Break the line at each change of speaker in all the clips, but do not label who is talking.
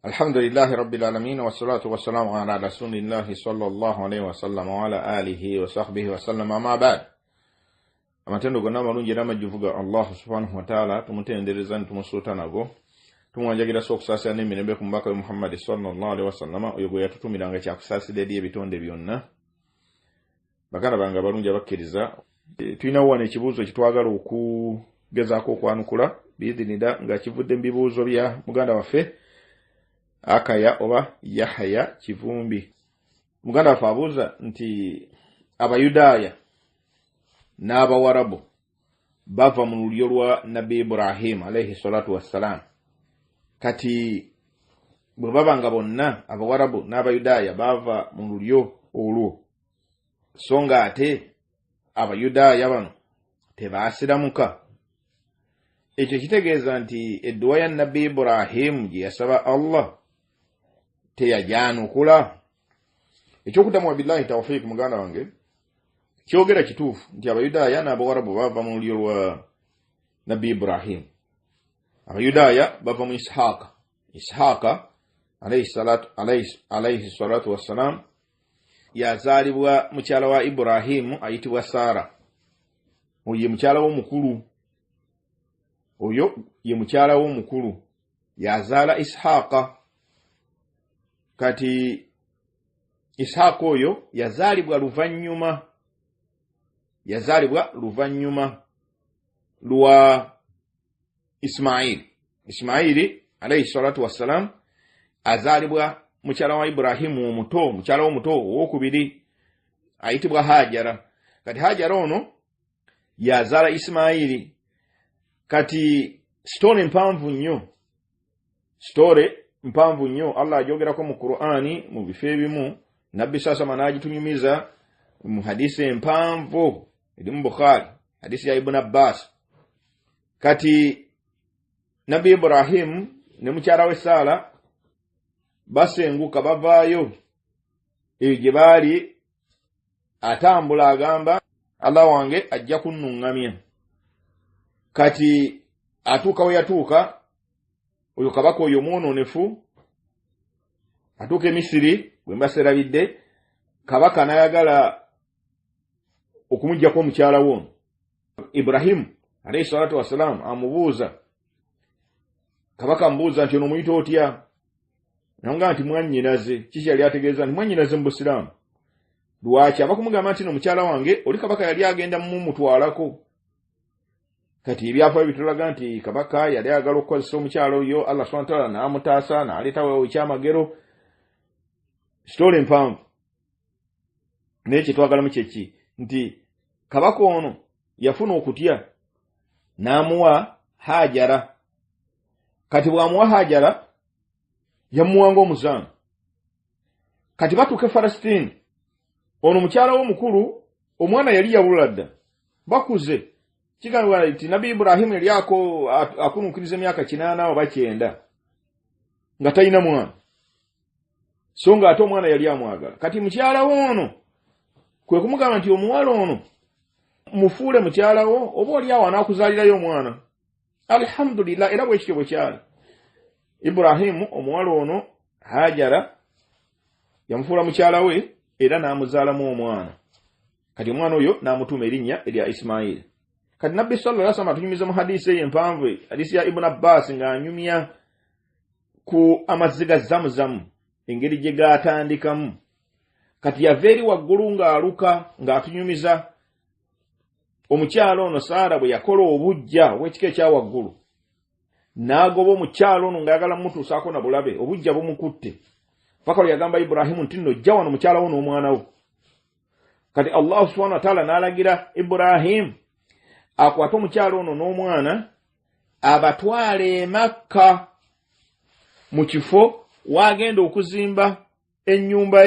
Alhamdulillahi Rabbil Alamin wa salatu wa salamu ala Rasulillahi sallallahu alayhi wa sallam wa ala alihi wa sahbihi wa sallam amma ba'd. Amatendo gonna malungi n'amajjuvuga Allah subhanahu wa ta'ala tumutendereza ntumusuuta nago. Tumwanjagira sokusasa n'emirembe ku mubaka Muhammad sallallahu alayhi wa sallam oyo gwe yatutumiranga kyakusaasira eri ebitonde byonna. Baganda bange abalungi abakkiriza tulina wana ekibuuzo kitwagala okugezaako okwanukula biidhinida nga kivudde mu bibuuzo bya muganda waffe Akaya oba Yahya Kivumbi. Muganda waffe abuuza nti Abayudaaya n'Abawarabu bava mu lulyo lwa Nabbi Ibrahim alayhi salatu wassalam. Kati bwe babanga bonna Abawarabu n'Abayudaaya bava mu lulyo olwo, so nga ate Abayudaaya bano tebaasiramuka, ekyo kitegeeza nti edduwa ya Nabbi Ibrahim gye yasaba Allah teyajyanukula. Ekyokuddamu wabillahi tawfiq muganda wange kyogera kituufu nti Abayudaaya n'Abawarabu bava mu lulyo lwa Nabbi Ibrahim. Abayudaaya bava mu Ishaaka alayhi salatu wassalam yazaalibwa mukyala wa Ibrahimu ayitibwa Sara. Oyo ye mukyala w'omukulu, yazaala Ishaaka. Kati Ishaaka oyo yazaalibwa luvannyuma lwa Ismaili alayhi salatu wassalam azaalibwa mukyala wa Ibrahimu mukyala omuto owokubiri ayitibwa Hajara. Kati Hajara ono yazaala Ismaili. Kati story mpanvu nnyo Allah ajogerako mu Qur'ani mu bifo ebimu, Nabbi sasama n'agitunyumiza mu hadisi empanvu eri mu Bukhari, hadisi ya Ibn Abbas. Kati Nabbi Ibrahim ne mukyala we Sara basenguka bavaayo eyo gye baali, atambula agamba Allah wange ajja kunnuŋŋamya. Kati atuuka we yatuuka, oyo kabaka oyo mwononefu atuuka e Misiri bwe mbaserabidde, kabaka n'ayagala okumuggyako omukyala we Ibrahim alayhi salatu wassalam. Amubuuza, kabaka amubuuza nti ono omuyita otya? Namugamba nti mwannyinaze. Kiki yali ategeeza? Nti mwannyinaze mu Busiraamu. Lwaki? Abakumugamba nti no mukyala wange oli kabaka yali agenda mumutwalako. Kati ebyafaayo bitulaga nti kabaka yali ayagala okukozesa omukyala oyo, Allah subhanahu wa ta'ala n'amutaasa n'aleetawo ekyamagero. Story mpanvu naye kyetwagalamu kyeki nti kabaka ono yafuna okutya n'amuwa Hajara. Kati bw'amuwa Hajara yamuwanga omuzaana. Kati batuuka e Falastini, ono mukyala w'omukulu omwana yali yawulula dda, bakuze. Kigambibwa nti Nabbi Ibrahim yali akunuukiriza emyaka 8 oba 9 nga talina mwana, so nga ate omwana yali amwagala. Kati mukyala we ono kwe kumugamba nti omuwala ono mufuule mukyala wo, oba oli awo anaakuzaalirayo omwana. Alhamdulillah, era bwe kityo bwe kyali. Ibrahimu omuwala ono Hajara yamufuula mukyala we era n'amuzaalamu omwana. Kati omwana oyo n'amutuuma erinnya erya Ismaili. Kati Nabbi sallallahu alayhi wa sallam atunyumiza mu hadisi empanvu, hadisi ya Ibn Abbas, ng'anyumya ku amazzi ga Zamzam engeri gye gaatandikamu. Kati yava eri waggulu ng'aluka ng'atunyumiza omukyalo ono Sara bwe yakola obujja obw'ekika ekya waggulu, n'agoba omukyalo ono ng'ayagala mumutuusaako na bulabe, obujja bumukutte. Fakalo yagamba Ibrahimu nti nno jja wano mukyala wo n'omwana wo. Kati Allah subhanahu wa ta'ala n'alagira Ibrahim akwate omukyalo ono n'omwana abatwale e Makka mu kifo wagenda okuzimba ennyumba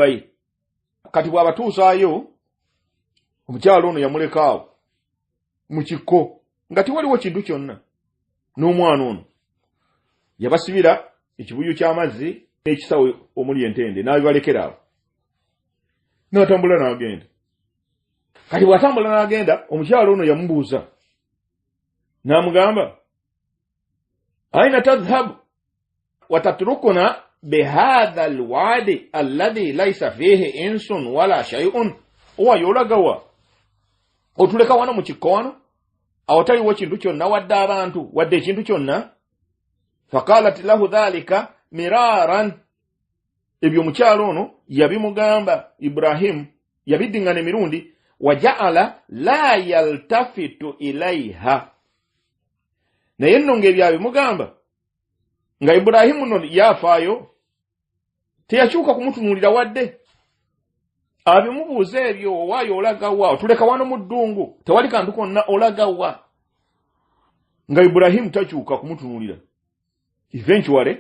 ye. Kati bw'abatuusaayo omukyalo ono yamulekaawo mu kikko nga tiwaliwo kintu kyonna, n'omwana ono yabasibira ekibuyu ky'amazzi n'ekisawo omuli entende n'abibalekerawo, n'atambula n'agenda. Kati bw'atambula n'agenda, omukyalo ono yamubuuza n'amugamba aina tadhhab watatrukuna bihadha alwadi alladhi laysa fihi insun wala shay'un owa yolagawa otuleka wano mu kikono awataliwo kintu kyonna wadde abantu wadde ekintu kyonna faqalat lahu dhalika miraran ebyo mukyalo ono yabimugamba Ibrahim yabiddingana emirundi waja'ala la yaltafitu ilaiha naye nno ng'ebyabimugamba nga Ibrahimu no yafaayo teyakyuka kumutunuulira wadde abimubuuza ebyo owaayo olagawa otuleka wano mu ddungu tewali kantu konna olagawa nga Ibrahimu takyuka kumutunuulira eventually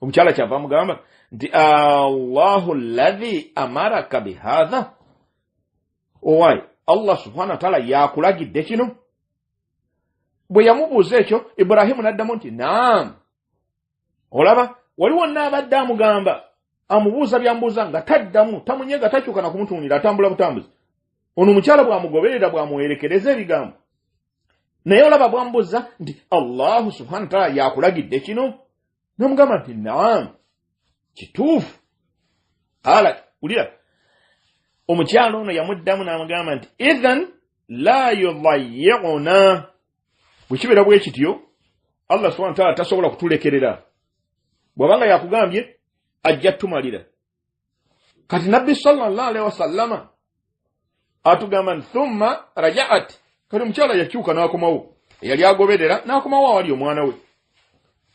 omukyala kyava amugamba nti Allahu alladhi amaraka bihadha owaayi Allah subhanahu wa ta'ala yakulagidde kino bwe yamubuuza ekyo Ibrahimu n'addamu nti naam olaba waliwo n'abadde amugamba amubuuza byambuuza nga taddamu tamunyega takyuka na kumutuunira atambula butambuzi ono omukyala bw'amugoberera bw'amuwerekereza ebigambo naye olaba bwambuuza nti Allahu subhanahu wa ta'ala yakulagidde kino n'omugamba nti naam kituufu ala ulira omukyala ono yamuddamu n'amugamba nti idhan la yudayyi'una bwekibeera bwe kityo Allah subhanahu wa ta'ala tasobola kutulekerera bw'abanga yakugambye ajja tumalira kati nabbi sallallahu alaihi wasallama atugamba thumma raja'at kati omukyala yakyuka n'akomawo yali agoberera n'akomawo awali omwana we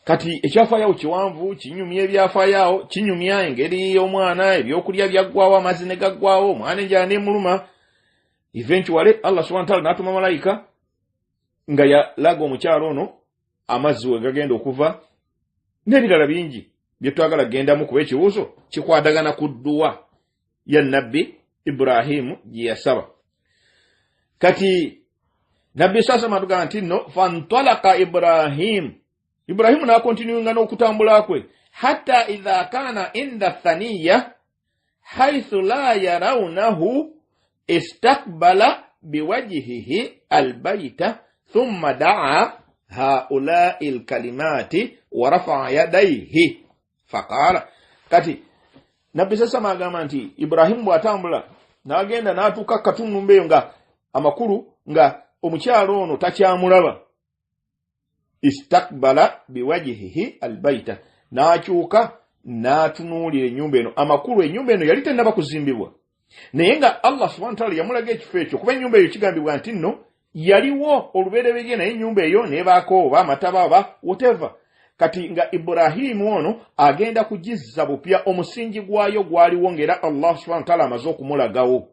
kati ekyafaayo kiwanvu kinyumya ebyafaayo kinyumya engeri y'omwana ebyokulya byaggwawo amazzi ne gaggwawo omwana enjala n'emuluma eventually Allah subhanahu wa ta'ala n'atuma malayika nga yalaga omukyalo ono amazzi we gagenda okuva n'ebirala bingi bye twagala kugendamu kuba ekibuuzo kikwatagana ku dduwa ya nabbi Ibrahimu gye yasaba kati nabbi sasa matugamba nti nno fantalaka Ibrahimu n'akontinuinga n'okutambula kwe hatta idha kana inda thaniya haythu la yarawnahu istakbala biwajhihi albayta thumma da'a haula'i alkalimati wa rafa'a yadayhi faqala kati nabbi sasa magamba nti Ibrahimu bw'atambula n'agenda n'atuuka katundu mbeyo nga amakulu nga omukyalo ono takyamulaba istakbala biwajhihi albayta n'akyuka n'atunuulira ennyumba eno amakulu ennyumba eno yali tennaba kuzimbibwa naye nga Allah subhanahu wa ta'ala yamulaga ekifo ekyo kuba ennyumba eyo kigambibwa nti nno yaliwo olubereberye naye ennyumba eyo nebaako oba amataba oba whatever kati nga Ibrahimu ono agenda kugizza bupya omusingi gwayo gwaliwo ng'era Allah subhanahu wa ta'ala amaze okumulagawo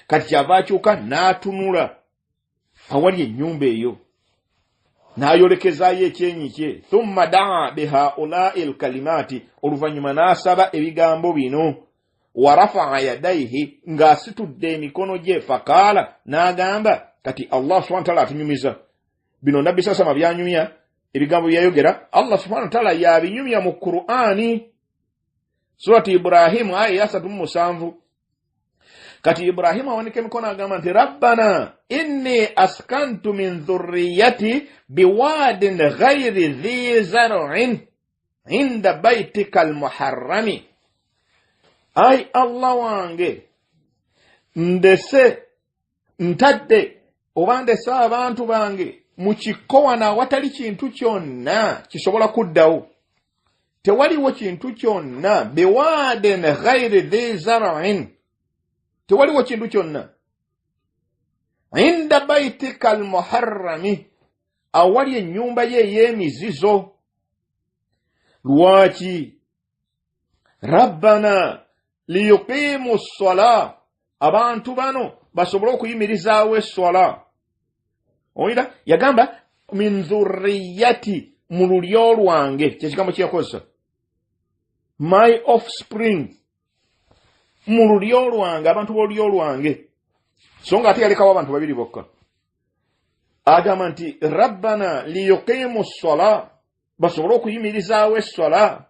kati kyava akyuka n'atunula awali ennyumba eyo n'ayolekezaayo ekyenyi kye thumma daa bihaula'i alkalimati oluvannyuma n'asaba ebigambo bino wa rafa'a yadayhi ng'asitudde emikono gye faqaala n'agamba kati Allah subhanahu wa ta'ala atunyumiza bino nabbi sasama byanyumya ebigambo byayogera Allah subhanahu wa ta'ala yabinyumya mu Qur'ani surati Ibrahimu aya ya 37 kati Ibrahimu awanike mikono agamba nti rabbana inni askantu min dhurriyyati biwadin ghayri dhi zar'in inda baytika almuharrami ay Allah wange ndese ntadde oba ndese abantu bange mu kikowana awatali kintu kyonna kisobola kuddawo tewaliwo kintu kyonna biwadin ghayri dhi zar'in tewaliwo kintu kyonna inda baytika almuharrami awali ennyumba ye ey'emizizo lwaki rabbana liyuqimu ssola abantu bano basobole okuyimirizaawo essola oyira yagamba min dhurriyyati mu lulyo lwange kyekigambo kyeyakozesa my offspring mu lulyo lwange abantu b'olulyo lwange so nga ate yalekawo abantu babiri bokka agamba nti rabbana liyuqimu ssola basobole okuyimirizaawo essola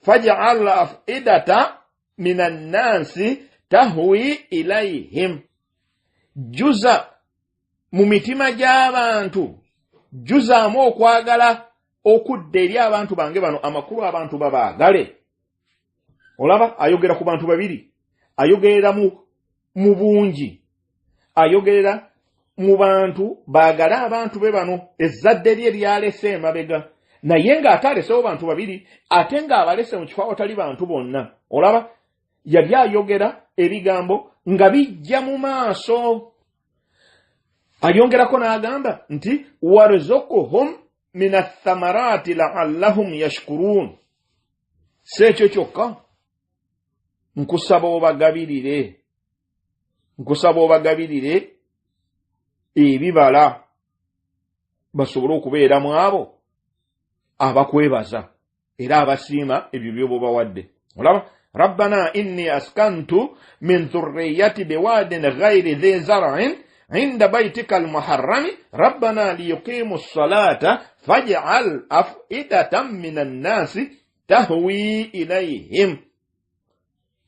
faj'al af'idata minan nasi tahwi ilayhim juza mu mitima gy'abantu juzaamu okwagala okudda eri abantu bange bano amakulu abantu babaagale. Olaba ayogera ku bantu babiri, ayogerera mu bungi, ayogerera mu bantu baagala abantu be bano ezzadde lye lyalese emabega, naye ng'ate alesewo bantu babiri ate ng'abalese mu kifo awatali bantu bonna. Olaba yali ayogera ebigambo nga bijja mu maaso. Ayongerako n'agamba nti warzuqhum min athamarati la'allahum yashkurun. Sekyo kyokka, nkusaba obagabirire ebibala basobole okubeera mu abo abakwebaza era abasiima ebyo byoba bawadde. Olaba, rabbana inni askantu min dhurriyyati biwadin ghayri dhi zar'in inda baytika almuharrami rabbana liyuqimu as-salata faj'al af'idatan minan nasi tahwi ilayhim.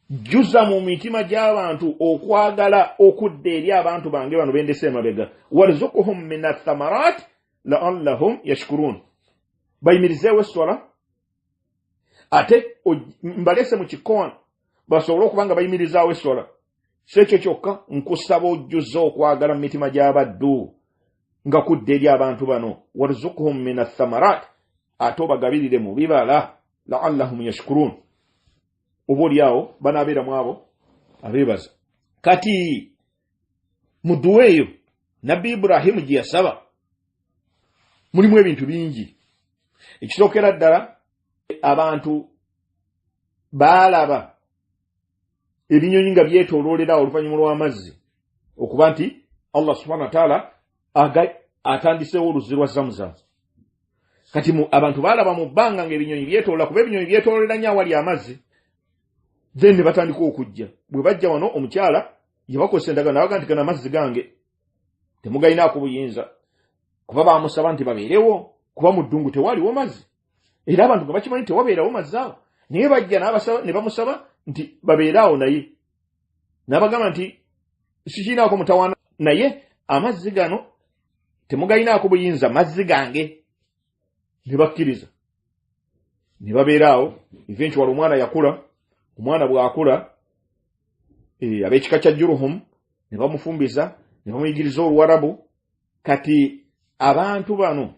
Jjuza mu mitima gy'abantu okwagala okudda eri abantu bange bano bendese emabega. Warzuqhum min athamarat la'allahum yashkurun. Bayimirizeewo esswala ate mbalese mu kikoona basobole okuba nga bayimirizaawo esswala. Sekyo kyokka, nkusaba ojjuza okwagala mu mitima gy'abaddu nga kudda eri abantu bano. Warzuqhum min athamarat, ate obagabirire mu bibala la'allahum yashkurun. Oboolyawo banaabeera mu abo abeebaza. Kati mu dduwa eyo Nabbi Ibrahimu gye yasaba mulimu ebintu bingi. Ekisookera ddala, abantu baalaba ebinyonyi nga byetooloolera oluvannyuma lw'amazzi okuba nti Allah subhanahu wa ta'ala atandiseewo oluzzi lwa Zamzam. Kati abantu baalaba mu bbanga ng'ebinyonyi byetoolola, kuba ebinyonyi byetooloolera nnyo awali amazzi. Then ne batandika okujja. Bwe bajja wano, omukyala yabakozesa endagano n'abaga nti gano amazzi gange temugayinaako buyinza, kuba baamusaba nti babeerewo, kuba mu ddungu tewaaliwo mazzi era abantu nga bakimanyi tewabeerawo mazzi awo. Naye bajja ne bamusaba nti babeeraawo, naye n'abagamba nti sikirinaako mutawaana, naye amazzi gano temugayinaako buyinza, mazzi gange. Ne bakkiriza, ne babeeraawo. Eventually omwana yakula. Omwana bw'akula, ab'ekika kya Jurhum ne bamufumbiza, ne bamuyigiriza Oluwarabu. Kati abantu bano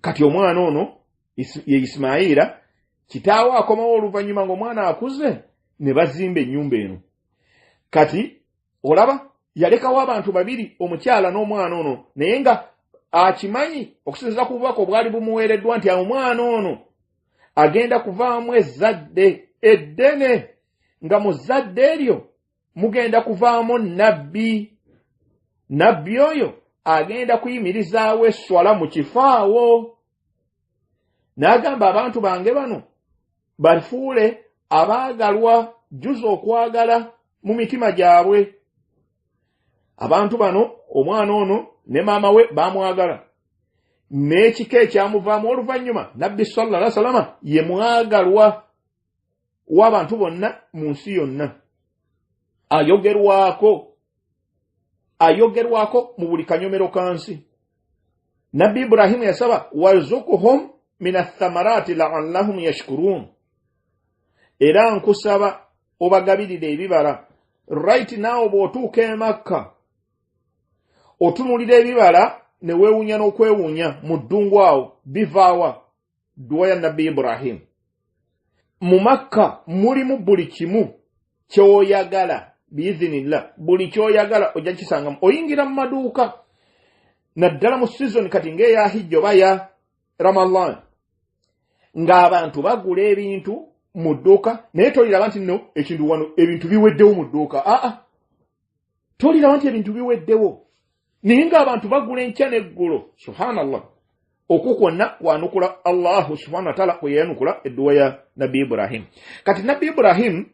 kati omwana ono ye Ismaila, kitaawe akomawo oluvannyuma ng'omwana akuze, ne bazimba ennyumba eno. Kati olaba yalekawo abantu babiri, omukyala n'omwana ono, naye nga akimanyi okusinziira ku bubaka obwali bumuweereddwa nti omwana ono agenda kuvaamu ezzadde eddene, nga mu zzadde eryo mugenda kuvaamu nabbi. Nabbi oyo agenda kuyimirizaawo esswala mu kifaawo. N'agamba abantu bange bano bafuule abaagalwa, jjuza okwagala mu mitima gyabwe. Abantu bano, omwana ono ne maama we baamwagala, n'ekika ekyamuvaamu oluvannyuma Nabbi sallallahu alaihi wasallam ye mwagalwa w'abantu bonna mu nsi yonna. Ayogerwako mu buli kanyomero kansi. Nabbi Ibrahimu yasaba warzuqhum min athamarati la'allahum yashkurun. Era nkusaba obagabirire ebibala. Right now bw'otuuka e Makka otunulira ebibala ne weewuunya n'okwewuunya mu ddungu awo bivaawa? Dduwa ya Nabbi Ibrahimu. Mu Makka mulimu buli kimu ky'oyagala biizinillah, buli ky'oyagala ojja kisangamu. Oyingira mu maduuka naddala mu season kati ng'eya Hijja oba ya Ramadan, ng'abantu bagula ebintu mu dduuka, naye toliraba nti nno ekintu wano ebintu biweddewo mu dduuka. Toliraba nti ebintu biweddewo, naye ng'abantu bagula enkya n'eggulo. Subhanallah. Okwo kwonna kwanukula Allahu subhanahu wa ta'ala kwe yayanukula edduwa ya Nabbi Ibrahimu. Kati Nabbi Ibrahimu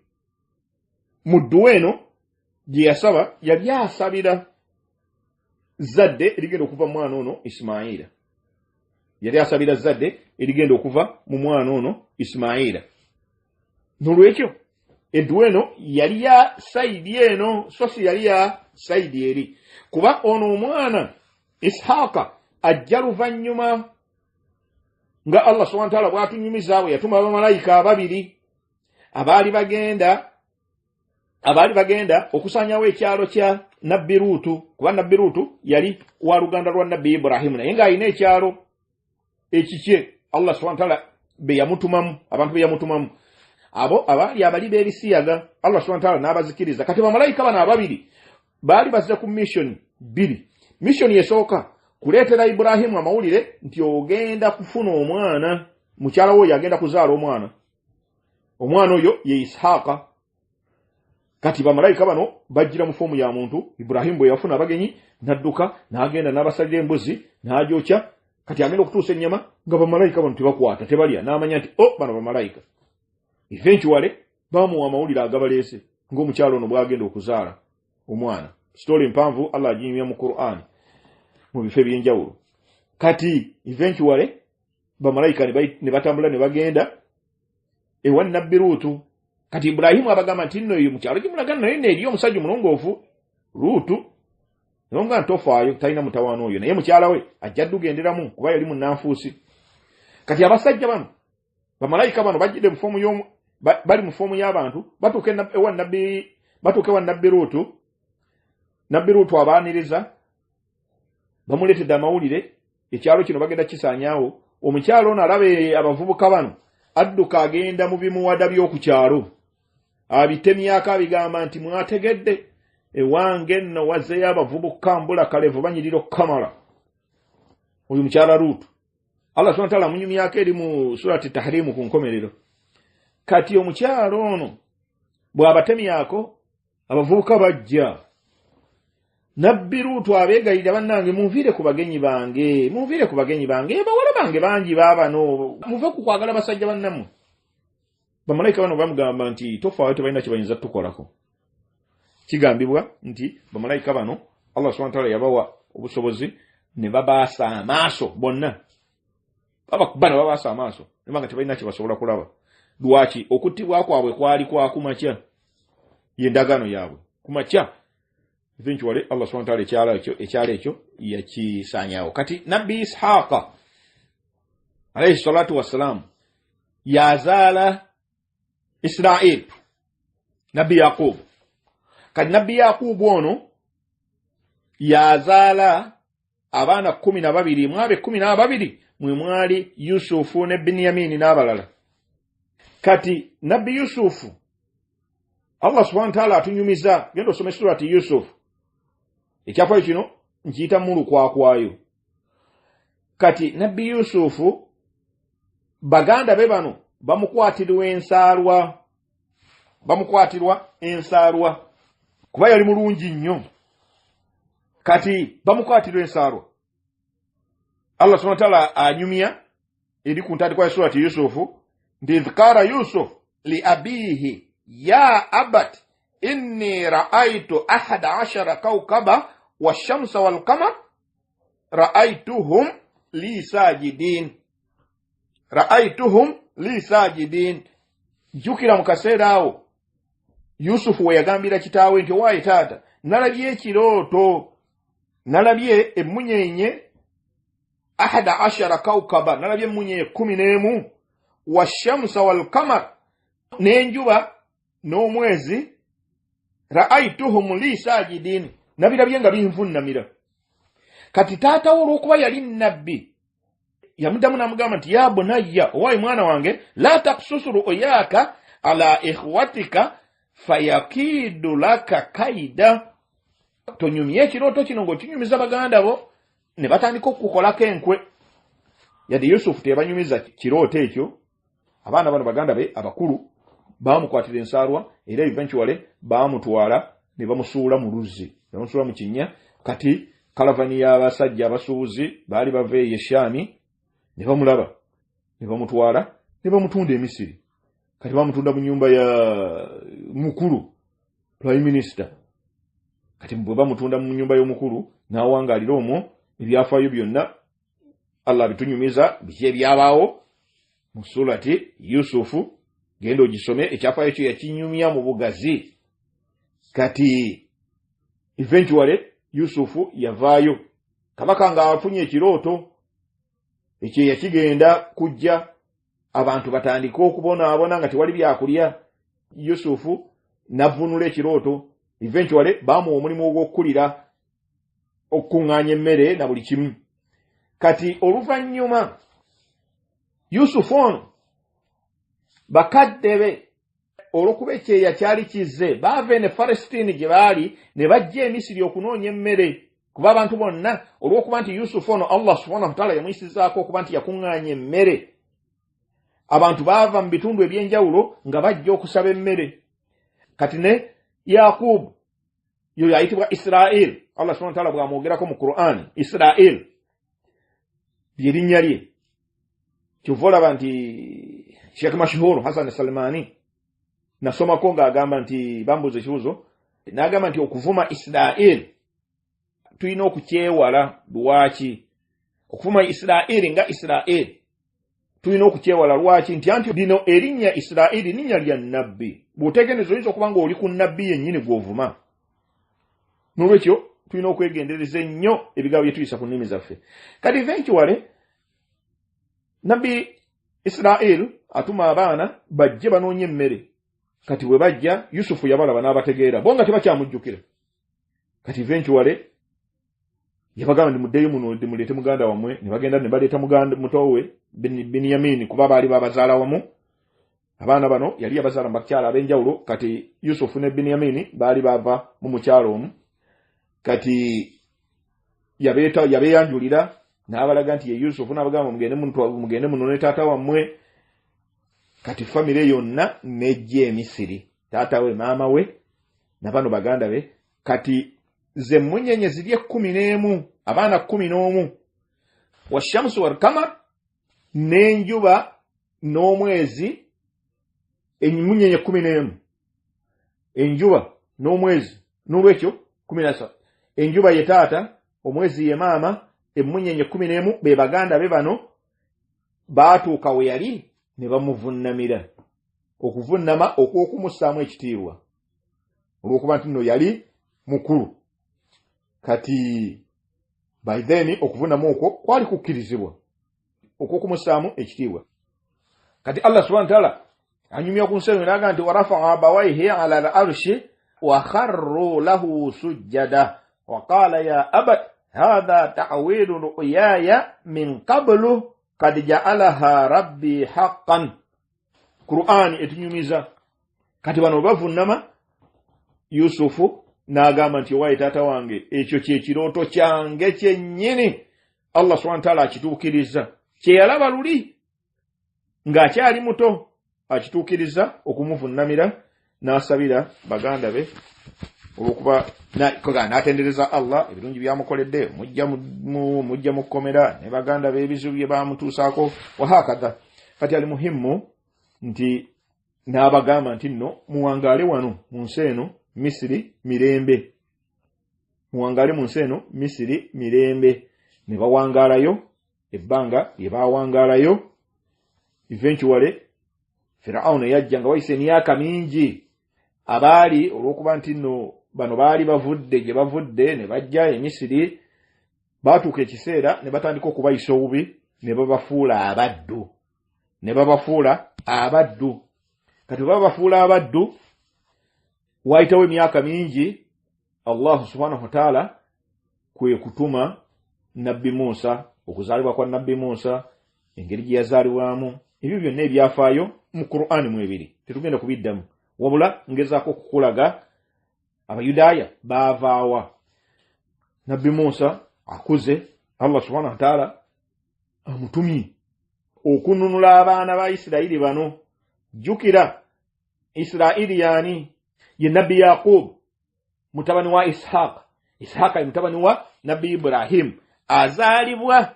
mu dduwa eno gye yasaba yali asabira zadde erigenda okuva mu mwana ono Ismaila. Yali asabira zadde erigenda okuva mu mwana ono Ismaila. Nolwekyo edduwa eno yali ya sayidi eno, so si yali ya sayidi eri. Kuba ono omwana Ishaaka ajja luvannyuma nga Allah subhanahu wa ta'ala bw'atunyumiza bwe yatuma abamalayika ababiri abaali bagenda okusanyawo ekyalo kya nabbi Luutu, kuba nabbi Luutu yali wa luganda lwa nabbi Ibrahimu naye ng'alina ekyalo ekikye Allah subhanahu wa ta'ala be yamutumamu, abantu be yamutumamu, abo abaali abali b'ebisiyaga Allah subhanahu wa ta'ala n'abazikiriza. Kati bamalayika bano ababiri baali bazze ku mission bbiri. Mission esooka kuleetera Ibrahimu amawulire nti ogenda kufuna omwana, mukyala wo yagenda kuzaala omwana oyo ye Ishaaka. Kati bamalayika bano bajjira mu fomu ya muntu. Ibrahimu bwe yafuna abagenyi n'adduka n'agenda n'abasalira embuzi n'agyokya. Kati agenda okutuusa ennyama nga bamalayika bano tebakwata tebalya, n'amanya nti bano bamalayika. Eventually bamuwa amawulire agabaleese ng'omukyalo ono bw'agenda okuzaala omwana. Story mpanvu Allah aginyumya mu Qur'an mu bifo eby'enjawulo. Kati eventually bamalayika ne batambula ne bagenda ewa nabbi Luutu. Kati Ibrahimu abagamba nti nno eyo mukyalo kimulaga naye n'eri omusajja omulongoofu Luutu nonga ntofaayo talina mutawaana oyo, naye mukyala we ajja ddugenderamu kuba yali munnanfuusi. Kati abasajja bano bamalayika bano bajjidde mu fomu bali mu fomu y'abantu batuuka ewa nabbi Luutu. Nabbi Luutu abaaniriza bamuleetedde amawulire ekyalo kino bagenda kisaanyaawo. Omukyalo ono alabe abavubuka bano adduka agenda mu bimuwada by'oku kyalo abitemyako abigamba nti mwategedde ewange nno wazzeyo abavubuka mbula kalevu banyirira okukamala. Oyo mukyala Luutu Allah subhanahu wa ta'ala munyumyako eri mu surati Tahrimu ku nkomerero. Kati omukyalo ono bw'abatemyako abavubuka bajja. Nabbi Luutu abeegayirira bannange munviire ku bagenyi bange, bawala bange bangi baabano, muve ku kwagala basajja bannammwe. Bamalayika bano bamugamba nti tofaayo tebalina kye bayinza tukolako. Kigambibwa nti bamalayika bano Allah subhanahu wa ta'ala yabawa obusobozi ne babaasa amaaso bonna. Bano babaasa amaaso nebanga tebalina kye basobola kulaba. Lwaki? Okuttibwa kwabwe kwali kwa kumakya, y'endagaano yaabwe kumakya. Eventually Allah subhanahu wa ta'ala ekyalo ekyo yakisaanyaawo. Kati nabbi Ishaaka alayhi salatu wassalam yazaala Israel nabbi Yaqubu. Kati nabbi Yaqubu ono yazaala abaana 12, mwabe 12 mwe mwali Yusufu ne Binyamini n'abalala. Kati nabbi Yusufu Allah subhanahu wa ta'ala atunyumiza, genda osome surati Yusufu. Ekyafaayo kino nkiyita mulukwakwaayo. Kati nabbi Yusufu baganda be bano bamukwatirwa ensaalwa kuba yali mulungi nnyo. Kati bamukwatirwa ensaalwa. Allah subhanahu wa ta'ala anyumya eri ku ntandikwa ya surati Yusufu nti dhkara Yusuf li abihi ya abat inni ra'aytu 11 kawkaba wash-shamsa wal-qamar ra'aytuhum li sajidin. Jukira mu kaseera awo Yusufu we yagambira kitaawe nti waaye taata nalabye ekirooto, nalabye emmunyeenye 11 kawkaba, nalabye emmunye 11 wash-shamsa wal-qamar n'enjuba n'omwezi ra'aytuhum li sajidin, nabirabye nga binvunnamira. Kati taata olw'okuba yali nabbi yamuddamu n'amugamba nti ya bunayya, owaayi mwana wange, la taqsusu ru'yaka ala ikhwatika fayakidu laka kaida. Tonyumye ekirooto kino ng'okinyumiza baganda bo ne batandika okukolako enkwe. Yadde Yusufu tebanyumiza kirooto ekyo, abaana bano baganda be abakulu baamukwatira ensaalwa era eventually baamutwala ne bamusuula mu luzzi, ne bamusuula mu kinnya. Kati kalavani y'abasajja abasuubuzi baali bava e Yeshami ne bamulaba ne bamutwala ne bamutunda e Misiri. Kati bamutunda mu nyumba ya mukulu prime minister. Kati bwe bamutunda mu nyumba y'omukulu n'awangaalira omwo ebyafaayo byonna Allah bitunyumiza biki ebyabaawo mu surati Yusufu. Genda ogisome, ekyafaayo ekyo yakinyumya mu bugazi. Kati eventually Yusufu yavaayo kabaka nga afunye ekirooto ekyo yakigenda kujja abantu batandika okubonaabona nga tewali byakulya. Yusufu navunula ekirooto, eventually baamuwa omulimu ogw'okkulira okukuŋŋaanya emmere na buli kimu. Kati oluvannyuma Yusufu ono bakadde be olw'okuba ekyeya kyali kizze baava ne Palestine gye baali ne bajja e Misiri okunoonya emmere, kuba abantu bonna olw'okuba nti Yusufu ono Allah subhanahu wa ta'ala yamuyisizaako okuba nti yakuŋŋaanya emmere. Abantu baava mu bitundu eby'enjawulo nga bajja okusaba emmere. Kati ne Yakubu yoyo ayitibwa Israel, Allah subhanahu wa ta'ala bw'amwogerako mu Qur'an, Israel lye linnya lye. Kyova olaba nti Sheikh Mashhur Hassan Salmani nasomako ng'agamba nti bambuuza ekibuuzo, n'agamba nti okuvuma Israel tulina okukyewala. Lwaki okuvuma Israel nga Israel tulina okukyewala? Lwaki? Nti lino erinnya Israel linnya lya nnabbi. Bw'otegenezo oyinza okuba nga oli ku nnabbi yennyini gw'ovuma. N'olwekyo tulina okwegendereza ennyo ebigambo bye tuyisa ku nnimi zaffe. Kati eventually nabbi Israel atuma abaana bajje banoonye emmere. Kati bwe bajja Yusufu yabalaba n'abategeera, bo nga tebakyamujjukira. Kati eventually yabagamba ndi muddeyo muno ndi muleete muganda wammwe. Ne bagenda ne baleeta muganda muto we Benyamini, kuba baali babazaala wamu. Abaana bano yali yabazaala mu bakyala ab'enjawulo. Kati Yusufu ne Benyamini baali bava mu mukyalo omu. Kati yabeeyanjulira n'abalaga nti ye Yusufu, n'abagamba mugende muno ne taata wammwe. Kati famire yonna nejja e Misiri, taata we, maama we na bano baganda be. Kati ze munyenye ziri 11, abaana 11, washamsu wal qamar, n'enjuba n'omwezi, emunyenye 11, enjuba n'omwezi, n'olwekyo 17. Enjuba ye taata, omwezi ye maama, emunyenye 11 be baganda be bano. Baatuuka we yali ne bamuvunnamira, okuvunnama okw'okumussaamu ekitiibwa olw'okuba nti nno yali mukulu. Kati by then okuvunnama okwo kwali kukkirizibwa okw'okumussaamu ekitiibwa. Kati Allah subhanahu wa ta'ala anyumya ku nseero n'aga nti warafa'a abawayhi ala al-arshi wa kharru lahu sujjada wa qala ya abad hadha ta'wilu ru'yaya min qablu qad ja'alaha rabbi haqqan. Qur'an etunyumiza. Kati bano bavunnama, Yusufu n'agamba nti wayi taata wange, ekyo kyekirooto kyange kyennyini Allah subhanahu wa ta'ala akituukiriza. Kye yalaba luli ng'akyali muto akituukiriza okumuvunnamira, n'asabira baganda be olw'okuba n'atendereza Allah ebirungi byamukoledde, mujja mu kkomera, ne baganda be ebizibu bye bamutuusaako wahakadha. Kati ali muhimu nti n'abagamba nti nno muwangaale wano mu nsi eno Misiri mirembe, muwangaale mu nsi eno Misiri mirembe. Ne bawangaalayo ebbanga lye bawangaalayo. Eventually Firauni yajja nga wayise emyaka mingi. Abaali olw'okuba nti nno bano baali bavudde gye bavudde ne bajja e Misiri, baatuuka ekiseera ne batandika okubayisa obubi, ne babafuula abaddu, ne babafuula abaddu. Kati babafuula abaddu, waayitawo emyaka mingi, Allah subhanahu wa ta'ala kwe kutuma nabbi Musa, okuzaalibwa kwa nabbi Musa, engeri gye yazaalibwamu, ebyo byonna ebyafaayo mu Qur'an mu ebiri, tetugenda kubiddamu, wabula ngezaako okukulaga Abayudaaya baavaawa. Nabbi Musa akuze, Allah subhanahu wa ta'ala amutumye okununula abaana ba Isirayiri bano. Jjukira Isirayiri yaani? Ye nabbi Yaqub, mutabani wa Ishaq. Ishaq ye mutabani wa nabbi Ibrahim. Azaalibwa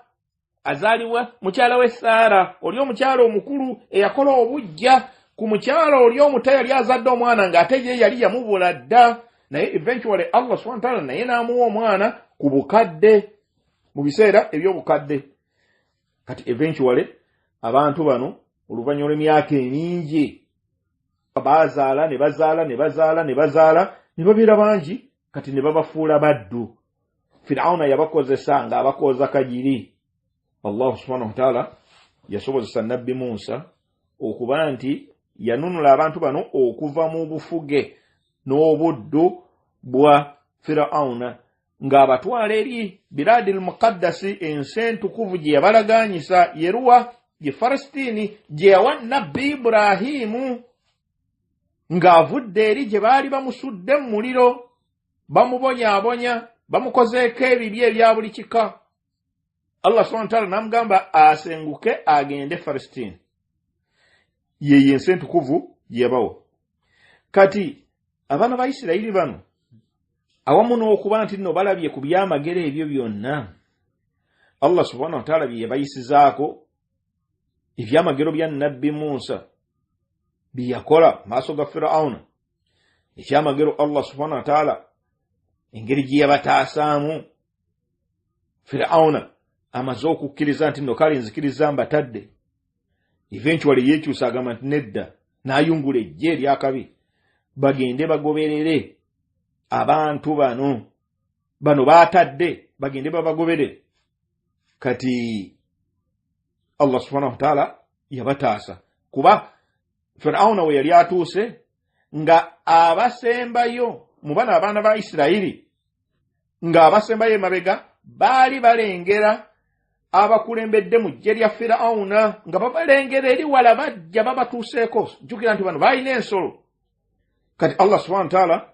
mukyala we Saara, oli omukyala omukulu eyakola obujja ku mukyala oli omuto yali azadde omwana ng'ate ye yali yamubula dda. Naye eventually Allah subhanahu wa ta'ala naye n'amuwa omwana ku bukadde, mu biseera eby'obukadde. Kati eventually abantu bano oluvannyuma lw'emyaka emingi bazaala ne babeera bangi, kati ne babafuula baddu. Firauna yabakozesa nga abakoza kajiri. Allah subhanahu wa ta'ala yasobozesa nabbi Musa okuba nti yanunula abantu bano okuva mu bufuge n'obuddu bwa Firauna nga abatwala eri biladil muqaddasi ensi entukuvu gye yabalaganyisa yeruwa ye Falestini gye yawa nabbi Ibrahimu nga avudde eri gye baali bamusudde mu muliro bamubonyaabonya bamukozeeko ebibi ebya buli kika. Allah subhanahu wa ta'ala namugamba asenguke agende Falestini ye ensi entukuvu gye yabawa. Kati abaana ba Isirayiri bano awamu n'okuba nti nno balabye ku byamagero ebyo byonna Allah subhanahu wa ta'ala bye yabayisizaako ebyamagero bya nabbi Musa bye yakola maaso ga Firauna, ekyamagero Allah subhanahu wa ta'ala engeri gye yabataasaamu Firauna amaze okukkiriza nti nno kale nzikiriza mbatadde, eventually yeekyusa agamba nti nedda, n'ayungula ejje eryakabi bagende bagoberere abantu bano baatadde bagende babagoberere. Kati Allah subhanahu wa ta'ala yabataasa kuba Firauna we yali atuuse nga abasembayo mu bana abaana ba Isirayiri nga abasembayo emabega baali balengera abakulembedde mu jje lya Firauna nga babalengera eri wala bajja babatuuseeko. Jjukira nti bano baalina ensolo. Kati Allah subhanahu wa ta'ala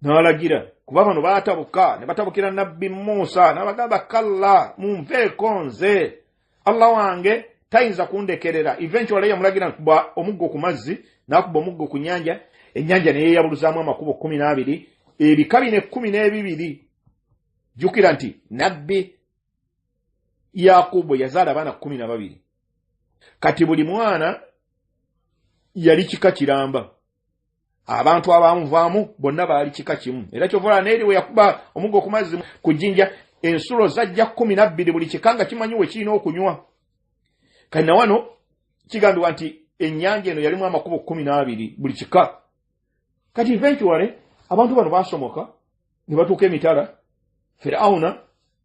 n'alagira kuba bano baatabuka ne batabukira nabbi Musa n'abagamba kalla munveeko nze Allah wange tayinza kundekerera. Eventually yamulagira nkuba omuggo ku mazzi n'akuba omuggo ku nnyanja, ennyanja ne yeeyabuluzaamu amakubo 12 ebika bine 12. Jjukira nti nabbi Yakubu yazaala abaana 12. Kati buli mwana yali kika kiramba, abantu abamuvaamu bonna baali kika kimu. Era kyovola n'eri we yakuba omuggo ku mazzi ku jjinja ensulo zajja 12 buli kika nga kimanyiwe kirina okunywa. Kati na wano kigambibwa nti ennyanja eno yalimu amakubo 12 buli kika. Kati eventually abantu bano basomoka ne batuuka emitala. Firauna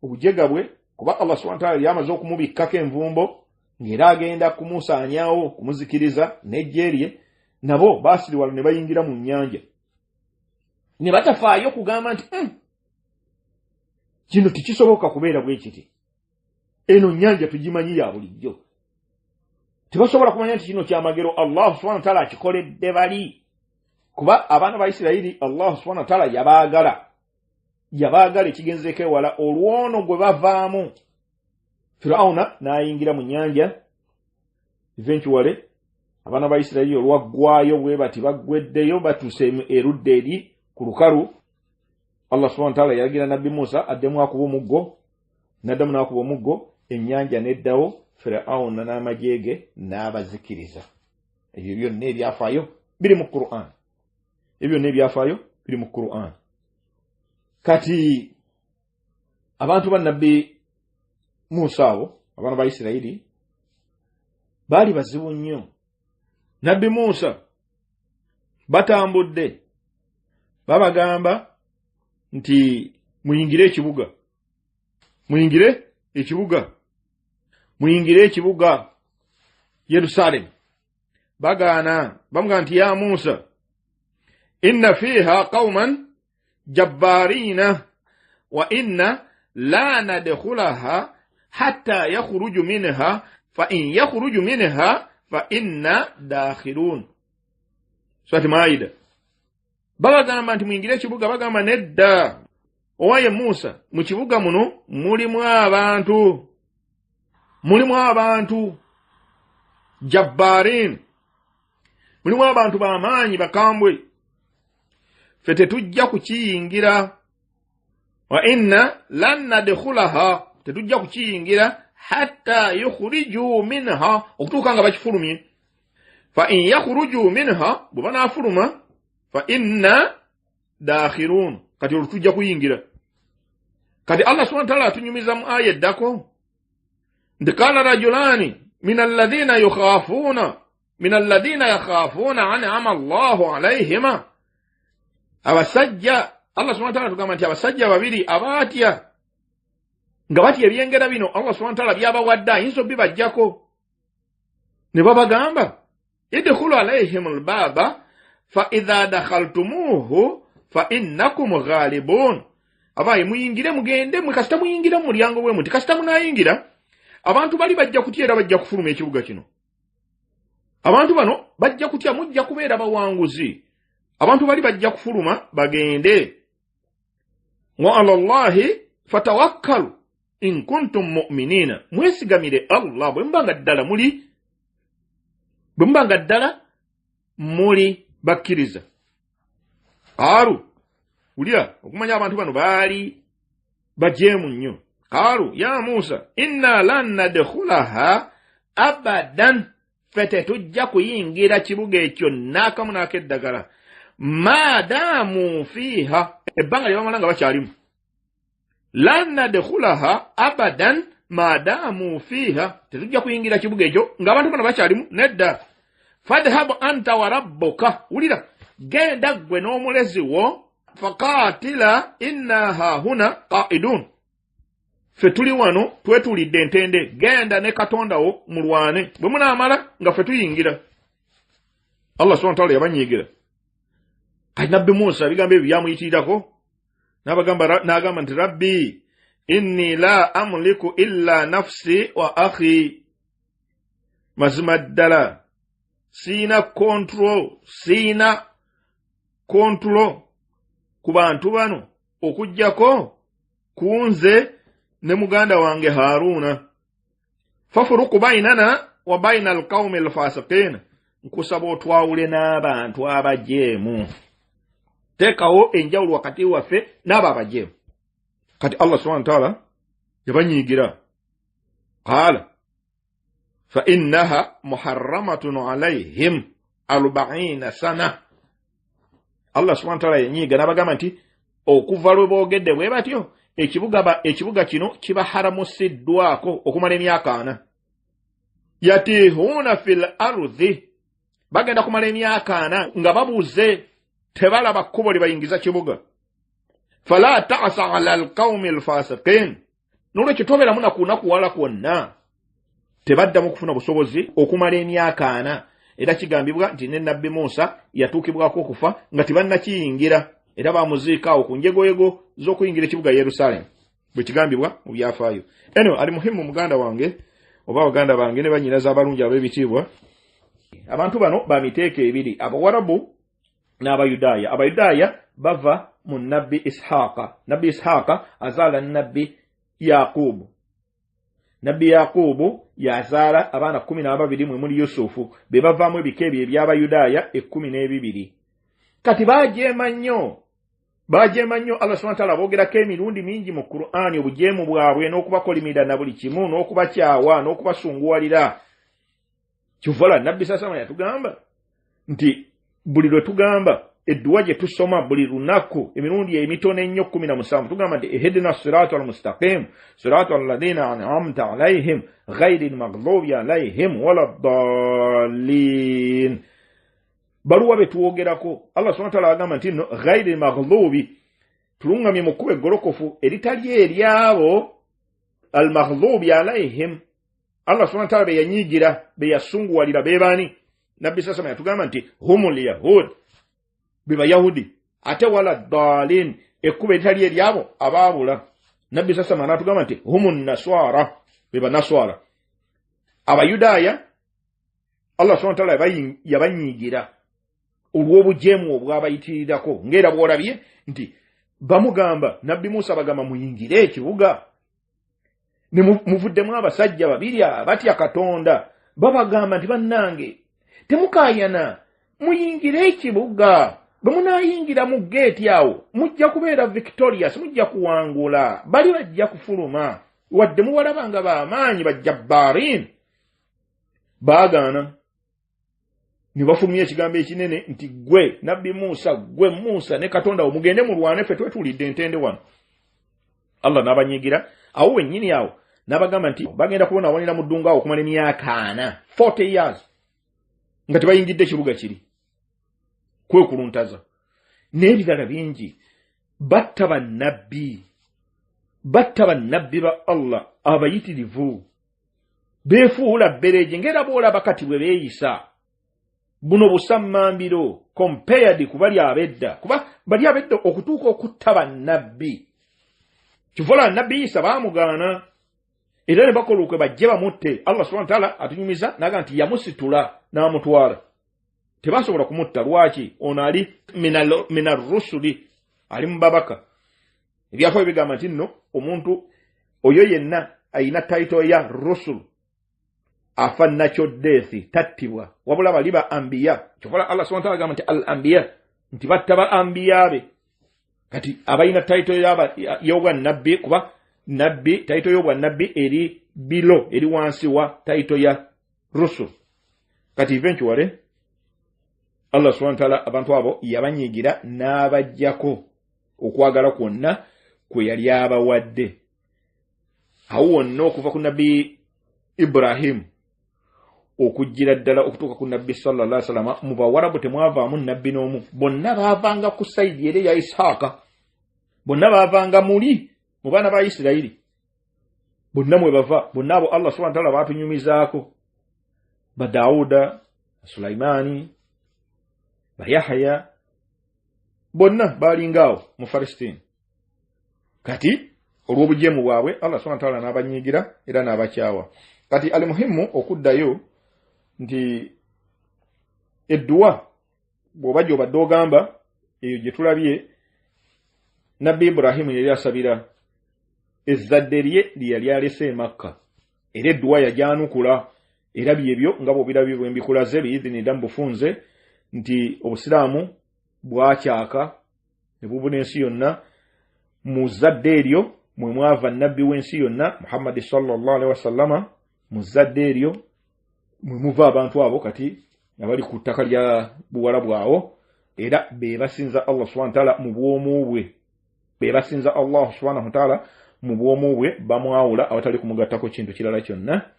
obujega bwe kuba Allah subhanahu wa ta'ala yamaze okumubikkako envumbo ng'era agenda kumusaanyaawo kumuzikiriza n'ejje lye, nabo baasiriwala ne bayingira mu nnyanja ne batafaayo kugamba nti kino tekisoboka kubeera bwe kiti, eno nnyanja tugimanyi ya bulijjo. Tebasobola kumanya nti kino kyamagero Allah subhanahu wa ta'ala akikoledde bali kuba abaana ba Isirayiri Allah subhanahu wa ta'ala yabaagala ekigenzeeko ewala olwono gwe bavaamu. Firauna n'ayingira mu nnyanja. Eventually abaana ba Isirayiri olwaggwayo bwe bati baggweddeyo batuuse erudda eri ku lukalu. Allah subhanahu wa ta'ala yalagira nabbi Musa addemu akuba omuggo, n'addamu n'akuba omuggo, ennyanja n'eddawo, Firauna n'amajeege n'abazikiriza. Ebyo byonna ebyafaayo biri mu Qur'an. Ebyo byonna ebyafaayo biri mu Qur'an. Kati abantu ba nabbi Musa abo abaana ba Isirayiri baali bazibu nnyo. Nabbi Musa batambudde babagamba nti muyingire ekibuga Yerusalemu. Bagaana bamugamba nti ya Musa inna fiha qauman jabbarina wa inna la nadkhulaha hatta yakhruju minha fa in yakhruju minha fa inna dakhilun. Surati Maida. Bagamba nti muyingire ekibuga, bagamba nedda owaye Musa mu kibuga muno mulimu abantu jabbarin, mulimu abantu b'amaanyi bakambwe, ffe tetujja kukiyingira. Wa inna lan nadkhulaha, tetujja kukiyingira hatta yukhriju minha, okutuuka nga bakifulumye. Fa in yakhruju minha, bwe banaafuluma fa inna dakhirun, kati olutujja kuyingira. Kati Allah subhanahu wa ta'ala atunyumiza mu aya eddako nti qala rajulani min alladhina yakhafuna an'ama Allahu alayhima, abasajja Allah subhanahu wa ta'ala tugamba nti abasajja babiri abaatya nga batya ebyengera bino Allah subhanahu wa ta'ala byabawadde ayinza bibajjako ne babagamba idkhulu alayhim albaba fa idha dakhaltumuhu fa innakum ghalibun abaye muyingire mugende mukasita muyingira mu mulyango bwe muti kasita munayingira abantu bali bajja kutyera bajja kufuluma ekibuga kino abantu bano bajja kutya mujja kubeera bawanguzi abantu bali bajja kufuluma bagende wa alallahi fatawakkalu in kuntum mu'minina mwesigamire Allah bwe mbanga ddala muli bakkiriza qalu ulya okumanya abantu bano baali bajemu nnyo qalu ya Musa inna lan nadkhulaha abadan fete tujja kuyingira kibuga ekyo nakamu nakeddagala madamu fiha ebbanga lyabamalanga bakyalimu lan nadkhulaha abadan madamu fiha tetujja kuyingira kibuga ekyo ng'abantu bano bakyalimu nedda fadhhab anta wa rabbuka ulira genda gwe n'omulezi wo faqatila inna hahuna qa'idun fe tuli wano twetulidde entende genda ne katonda wo mulwane bwe munaamala nga fe tuyingira Allah subhanahu wa ta'ala yabanyigira kati nabbi Musa bigambo ebyo byamuyitirirako n'agamba nti rabbi inni la amliku illa nafsi wa akhi mazima ddala sina control ku bantu bano okujjako kunze ne muganda wange Haruna fafuruku bainana wa baina alqawmi alfasiqin nkusaba otwawule n'abantu abajeemu tekawo enjawulo wakati waffe n'abo abajeemu kati Allah subhanahu wa ta'ala yabanyigira qala fa innaha muharramatun alayhim 40 sana Allah subhanahu wa ta'ala yanyiga n'abagamba nti okuva lwe boogedde bwe batyo ekibuga kino kiba haramusiddwako okumala emyaka 4 yatihuna fil ardi bagenda kumala emyaka 4 nga babuze tebalaba kkubo libayingiza kibuga fala ta'sa 'ala alqawmi alfasiqin nolwekyo tobeeramu nakuwala kwonna tebaddamu kufuna busobozi okumala emyaka 4 era kigambibwa nti ne nabbi Musa yatuukibwako okufa nga tibannakiyingira era bamuziikaawo ku njegoyego z'okuyingira ekibuga Yerusalemu bwe kigambibwa mu byafaayo eno ali muhimu muganda wange oba baganda bange ne banyiraza abalungi ab'ebitiibwa abantu bano bamiteeka ebiri abawarabu n'abayudaaya abayudaaya bava mu nabbi Ishaqa azaala nabbi Yaqubu nabbi Yaqubu yazaala abaana 12 mwe muli Yusufu be bavaamu ebika ebyo eby'abayudaaya 12 kati bajeema nnyo Allah subhanahu wa ta'ala boogerako emirundi mingi mu Qur'ani obujeemu bwabwe n'okubakolimira na buli kimu n'okubakyawa n'okubasunguwalira kivuvala nabbi sasama yatugamba nti buli lwe tugamba edduwa gye tusoma buli lunaku emirundi emitono ennyo 17 tugamba nti ihdina siratal mustaqim siratal ladina an'amta alayhim ghayril maghdubi alayhim waladdallin baluwa betuwogerako Allah subhanahu wa ta'ala agamba nti no ghayril maghdubi tulungamye mu kkubo eggolokofu eritali eryabo al maghdubi alayhim Allah subhanahu wa ta'ala beyanyigira beyasunguwalira bebaani nabbi sasama yatugamba nti humul yahud biba yahudi ate wala dalin ekkubo eritali eryabo abaabula nabbi sasama natugamba nti humun naswara biba naswara abayudaaya Allah subhanahu wa ta'ala yabanyigira olw'obujeemu obwabayitirirako ng'era bw'olabye nti bamugamba nabbi Musa bagamba muyingire ekibuga ne muvuddemu abasajja babiri abatya Katonda babagamba nti bannange temukaayana muyingire ekibuga bwe munaayingira mu geeti awo mujja kubeera victorious mujja kuwangula bali bajja kufuluma wadde muwalabanga b'amaanyi bajjabbarin baagaana ne bafulumya ekigambo ekinene nti gwe nabbi Musa ne Katonda wo mugende mulwane ffe twetulidde entende wano Allah n'abanyigira awo wennyini awo n'abagamba nti bagenda kubonawonera mu ddungu awo okumala emyaka 40 years nga tebayingidde ekibuga kiri kwekuluntaza n'ebirala bingi batta bannabbi ba Allah abayitirivu beefuula bbereegi ng'era boolaba kati bwe beeyisa buno busammambiro compared ku bali abedda kuba bali abedda okutuuka okutta bannabbi kivola nabbi Isa baamugaana era ne bakoluke bajje bamutte Allah subhanahu wa ta'ala atunyumiza naga nti yamusitula n'amutwala tebasobola kumutta lwaki ono ali minar rusuli ali mubabaka ebyafaayo bigamba nti nno omuntu oyo yenna ayina title ya rusul afa natural death tattibwa wabula bali ba anbiya kyokola Allah subhanahu wa ta'ala agamba nti al anbiya nti batta ba anbiya be kati abayina title y'obwa nabbi kuba nabbi title y'obwa nabbi eri bilo eri wansi wa title ya rusul kati eventually Allah subhanahu wa ta'ala abantu abo yabanyigira n'abajjako okwagala kwonna kwe yali abawadde awo wonna okuva ku nabbi Ibrahim okujjira ddala okutuuka ku nabbi sallallahu alaihi wasallam mu bawarabu temwavaamu nabbi n'omu bonna baavanga ku sayidi eri ya Isaaka bonna baavanga muli mu baana ba Isirayiri bonna mwe bava bonna abo Allah subhanahu wa ta'ala baatunyumizaako ba Daawuda Sulaimani ba Yahya bonna balingaawo mu Palestine kati olw'obujemu bwabwe Allah subhanahu wa ta'ala n'abanyigira era n'abakyawa kati ali muhimu okuddayo nti edduwa bw'oba gy'obadde ogamba eyo gye tulabye nabbi Ibrahimu yali asabira ezzadde lye lyali alese Makka era edduwa yagyanukula era byebyo nga bw'obirabye bwe mbikulaze biidhinidda mu bufunze nti obusiraamu bwakyaka ne bubuna ensi yonna mu zadde eryo mwe mwava nabbi w'ensi yonna Muhammad sallallahu alaihi wasallama mu zadde eryo mwe muva abantu abo kati abali ku ttaka lya buwarabu awo era be basinza Allah subhanahu wa ta'ala mu bwomu bwe be basinza Allah subhanahu wa ta'ala mu bwomu bwe bamwawula awatali kumugattako kintu kirala kyonna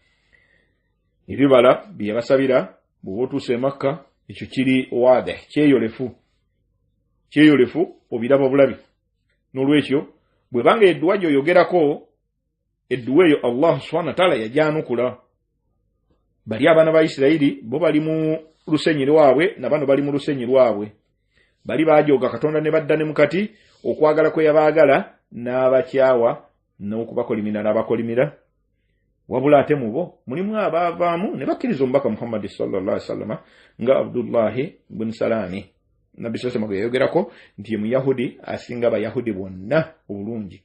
ebibala bye basabira bwe otuuse Makka ekyo kiri waade kyeyolefu obiraba bulabi n'olwekyo bwe banga edduwa gy'oyogerako edduwa eyo Allah subhanahu wa ta'ala yagyanukula bali abaana ba Isirayiri bo bali mu lusenyi lwabwe na bano bali mu lusenyi lwabwe bali baajoga Katonda ne badda ne mukati okwagala kwe yabaagala n'abakyawa n'okubakolimira n'abakolimira wabula ate mubo mulimu abaavaamu ne bakkiriza omubaka Muhammad sallallahu alaihi wasallam nga Abdullahi bin Salami nabbi sallallahu alaihi yayogerako nti ye Muyahudi asinga Abayahudi bonna obulungi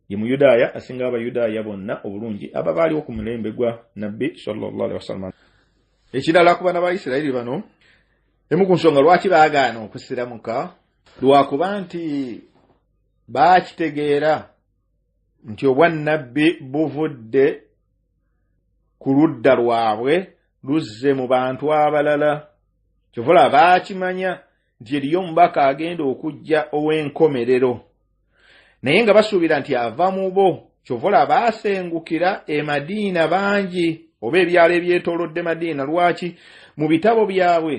ye Muyudaaya asinga Abayudaaya bonna obulungi aba baaliwo ku mulembe gwa nabbi sallallahu alaihi wasallam ekirala ku baana ba Isirayiri bano emu ku nsonga lwaki baagaana okusiramuka lwakuba nti baakitegeera nti obwannabbi buvudde ku ludda lwabwe luzze mu bantu abalala kyovula baakimanya nti eriyo omubaka agenda okujja ow'enkomerero naye nga basuubira nti ava mu bo kyovula baasengukira e Madiina bangi oba ebyalo ebyetoolodde Madiina lwaki mu bitabo byabwe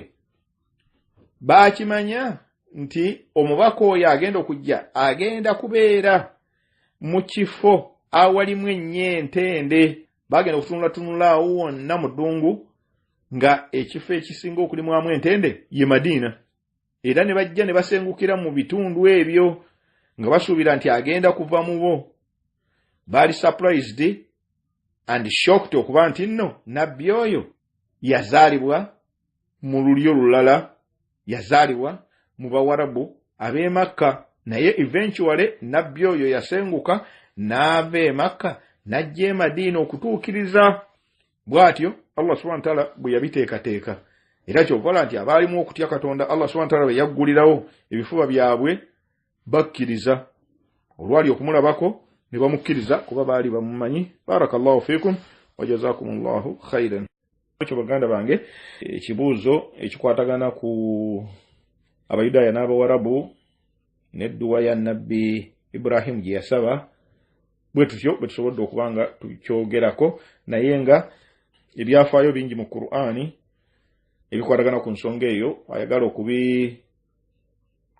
baakimanya nti omubaka oyo agenda okujja agenda kubeera mu kifo awalimu ennyentende bagenda okutunulatunula awo wonna mu ddungu nga ekifo ekisinga okulimwamu entende ye Madiina era ne bajja ne basengukira mu bitundu ebyo nga basuubira nti agenda kuva mu bo baali surprised and shocked okuba nti nno nabbi oyo yazaalibwa mu lulyo lulala yazaalibwa mu Bawarabu ab'e Makka naye eventually nabbi oyo yasenguka n'ava e Makka n'ajja e Madiina okutuukiriza bw'atyo Allah subhanahu wa ta'ala bwe yabiteekateeka era ky'okola nti abaalimu okutya Katonda Allah subhanahu wa ta'ala bwe yaggulirawo ebifuba byabwe bakkiriza olwali okumulabako ne bamukkiriza kuba baali bamumanyi. Barakallahu fiikum wa jazakumullahu khairan. Ekyo baganda bange ekibuuzo ekikwatagana ku Abayudaaya n'Abawarabu n'edduwa ya nabbi Ibrahim gye yasaba bwe tutyo bwe tusobodde okubanga tukyogerako naye nga ebyafaayo bingi mu Qur'ani ebikwatagana ku nsonga eyo ayagala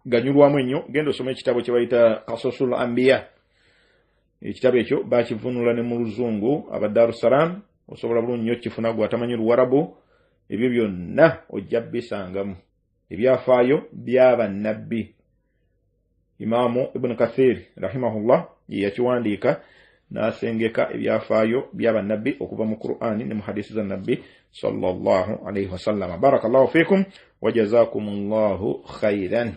ganyulwamu ennyo genda osoma ekitabo kye bayita Qasasul Anbiya. Ekitabo ekyo bakivunula ne mu Luzungu aba Darussalam, osobola bulungi nnyo kifuna gwe atamanyi Luwarabu. Ebyo byonna ojja bisangamu ebyafaayo by'abannabbi. Imamu Ibn Kathir rahimahullah yakiwandiika n'asengeka ebyafaayo by'abannabbi okuva mu Qur'ani ne mu hadisi za nabbi sallallahu alayhi wasallam. Barakallahu fikum wa jazakumullahu khairan.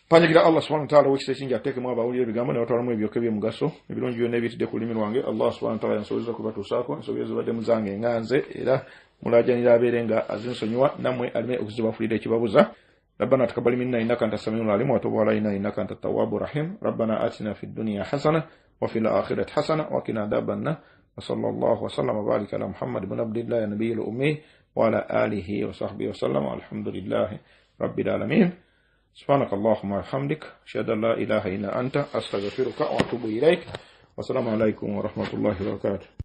Panyagira Allah subhanahu wa ta'ala wekisa ekingi ateekemu abawulira ebigambo ne batwalamu ebyoka by'omugaso ebirungi byonna ebiyitidde ku lulimi lwange. Allah subhanahu wa ta'ala yansobozesa kubatuusaako ensobi ezibadde muzange enganze era mulajanira abeere nga azinsonyiwa nammwe alime okuzibafuulira ekibabuza. ربنا تقبل منا إنك أنت السميع العليم وتب علينا إنك أنت التواب الرحيم. ربنا آتنا في الدنيا حسنة وفي الآخرة حسنة وقنا عذاب النار. وصلى الله وسلم وبارك على محمد بن عبد الله النبي الأمي وعلى آله وصحبه وسلم والحمد لله رب العالمين. سبحانك اللهم وبحمدك أشهد أن لا إله إلا أنت أستغفرك وأتوب إليك. والسلام عليكم ورحمة الله وبركاته.